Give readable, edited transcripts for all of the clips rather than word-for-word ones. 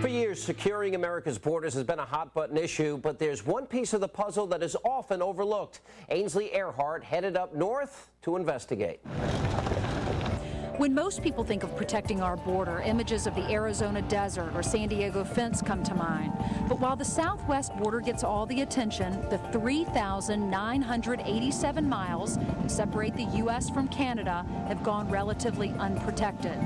For years, securing America's borders has been a hot-button issue, but there's one piece of the puzzle that is often overlooked. Ainsley Earhardt headed up north to investigate. When most people think of protecting our border, images of the Arizona desert or San Diego fence come to mind. But while the southwest border gets all the attention, the 3,987 miles that separate the U.S. from Canada have gone relatively unprotected.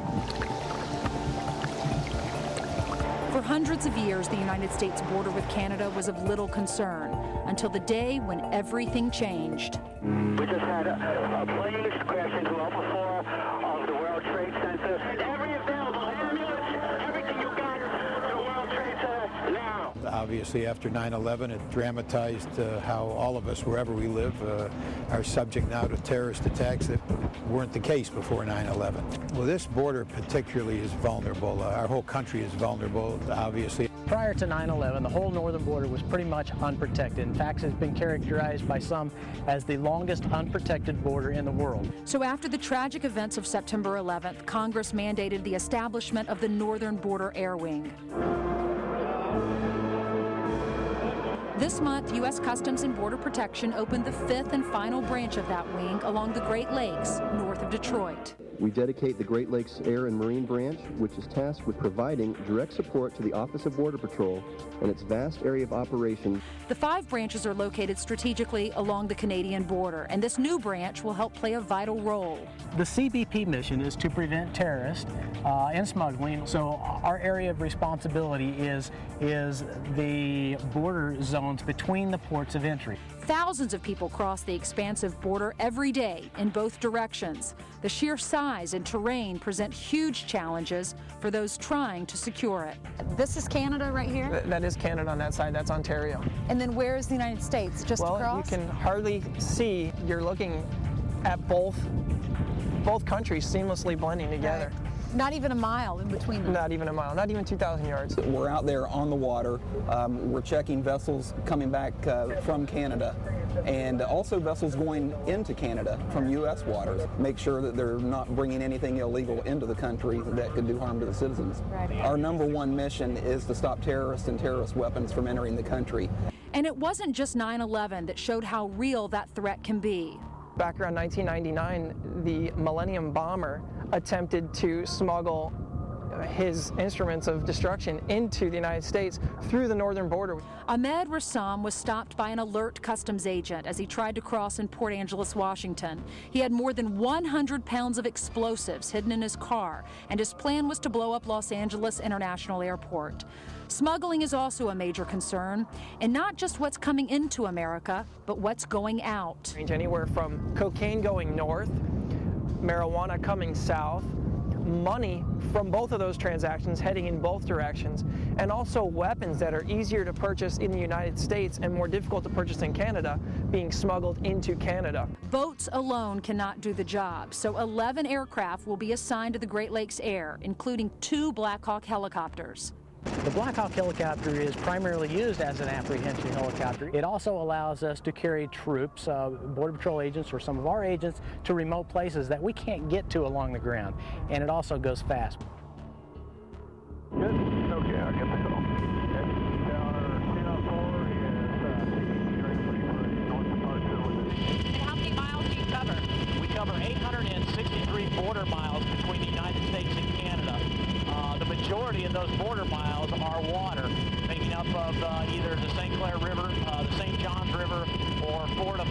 For hundreds of years, the United States border with Canada was of little concern, until the day when everything changed. We just had a plane crash into Alpha 4 of the World Trade Center. Every available ambulance, everything you got to the World Trade Center now. Obviously, after 9/11, it dramatized how all of us, wherever we live, are subject now to terrorist attacks that weren't the case before 9/11. Well, this border particularly is vulnerable. Our whole country is vulnerable, obviously. Prior to 9/11, the whole northern border was pretty much unprotected. In fact, it's been characterized by some as the longest unprotected border in the world. So after the tragic events of September 11th, Congress mandated the establishment of the Northern Border Air Wing. This month, U.S. Customs and Border Protection opened the fifth and final branch of that wing along the Great Lakes, north of Detroit. We dedicate the Great Lakes Air and Marine Branch, which is tasked with providing direct support to the Office of Border Patrol and its vast area of operations. The 5 branches are located strategically along the Canadian border, and this new branch will help play a vital role. The CBP mission is to prevent terrorists and smuggling, so our area of responsibility is the border zones between the ports of entry. Thousands of people cross the expansive border every day in both directions. The sheer size and terrain present huge challenges for those trying to secure it. This is Canada right here? That is Canada on that side. That's Ontario. And then where is the United States? Just across? Well, you can hardly see. You're looking at both countries seamlessly blending together. Right. Not even a mile in between them. Not even a mile, not even 2,000 yards. We're out there on the water. We're checking vessels coming back from Canada and also vessels going into Canada from U.S. waters. Make sure that they're not bringing anything illegal into the country that could do harm to the citizens. Right. Our number one mission is to stop terrorists and terrorist weapons from entering the country. And it wasn't just 9/11 that showed how real that threat can be. Back around 1999, the Millennium Bomber attempted to smuggle his instruments of destruction into the United States through the northern border. Ahmed Rassam was stopped by an alert customs agent as he tried to cross in Port Angeles, Washington. He had more than 100 pounds of explosives hidden in his car, and his plan was to blow up Los Angeles International Airport. Smuggling is also a major concern, and not just what's coming into America, but what's going out. Anywhere from cocaine going north, marijuana coming south, money from both of those transactions heading in both directions, and also weapons that are easier to purchase in the United States and more difficult to purchase in Canada being smuggled into Canada. Boats alone cannot do the job, so 11 aircraft will be assigned to the Great Lakes Air, including 2 Black Hawk helicopters. The Black Hawk helicopter is primarily used as an apprehension helicopter. It also allows us to carry troops, Border Patrol agents or some of our agents, to remote places that we can't get to along the ground, and it also goes fast. Good. Okay, I'll get the call. And how many miles do you cover? We cover 863 border miles between the United States and Canada. The majority of those border miles are water, making up of either the St. Clair River, the St. Johns River, or four of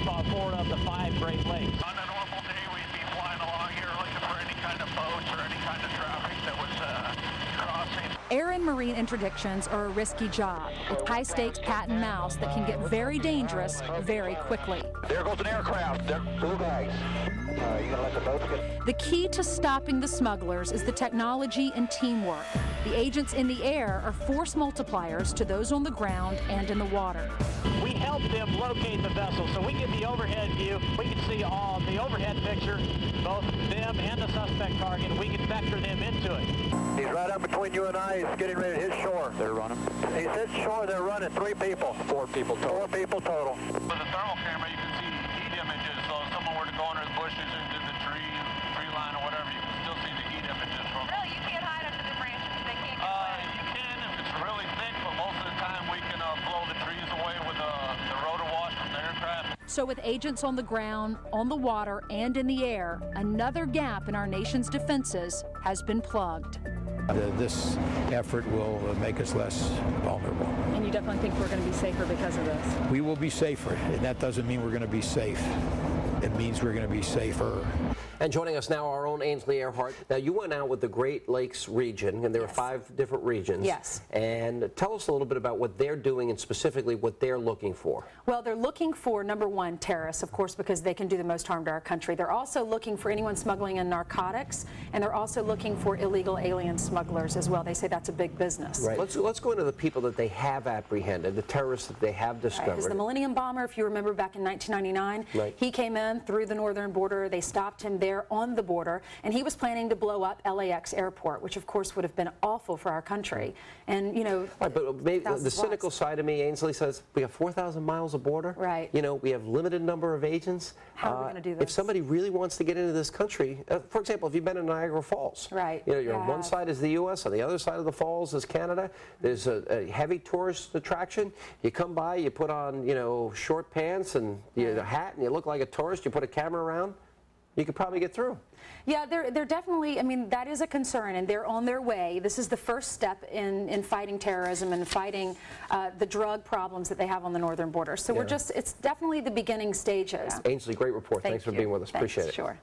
the 5 Great Lakes. On a normal day, we'd be flying along here looking for any kind of boats or any kind of traffic that was crossing. Air and marine interdictions are a risky job, with high-stakes cat and mouse that can get very dangerous very quickly. There goes an aircraft. There, 2 guys. You gonna let the boats get? The key to stopping the smugglers is the technology and teamwork. The agents in the air are force multipliers to those on the ground and in the water. We help them locate the vessel, so we get the overhead view. We can see all the overhead picture, both them and the suspect target, and we can vector them into it. He's right up between you and I. He's getting ready to hit shore. They're running. He said shore. They're running. 3 people. 4 people total. 4 people total. With a thermal camera, you can see heat images. So if someone were to go under the bushes into the tree line or whatever, you can still see the heat images from. Really, you can't hide under the branches. They can't get You can if it's So with agents on the ground, on the water, and in the air, another gap in our nation's defenses has been plugged. This effort will make us less vulnerable. And you definitely think we're going to be safer because of this? We will be safer, and that doesn't mean we're going to be safe. It means we're going to be safer. And joining us now, our own Ainsley Earhart. Now, you went out with the Great Lakes region, and there are 5 different regions. Yes. And tell us a little bit about what they're doing and specifically what they're looking for. Well, they're looking for, number one, terrorists, of course, because they can do the most harm to our country. They're also looking for anyone smuggling in narcotics, and they're also looking for illegal alien smugglers as well. They say that's a big business. Right. Let's go into the people that they have apprehended, the terrorists that they have discovered. Right. Because the Millennium Bomber, if you remember back in 1999, he came in through the northern border. They stopped him there on the border, and he was planning to blow up LAX airport, which of course would have been awful for our country. And you know, right, but maybe the cynical side of me, Ainsley, says we have 4,000 miles of border. Right. You know, we have limited number of agents. How are we going to do this? If somebody really wants to get into this country, for example, if you've been in Niagara Falls, right? You know, you're on one side is the U.S., on the other side of the falls is Canada. There's a heavy tourist attraction. You come by, you put on, you know, short pants and a hat, and you look like a tourist. You put a camera around. You could probably get through. Yeah, they're definitely, I mean, that is a concern, and they're on their way. This is the first step in fighting terrorism and fighting the drug problems that they have on the northern border. So we're just, it's definitely the beginning stages. Ainsley, great report. Thanks for being with us. Appreciate it. Sure.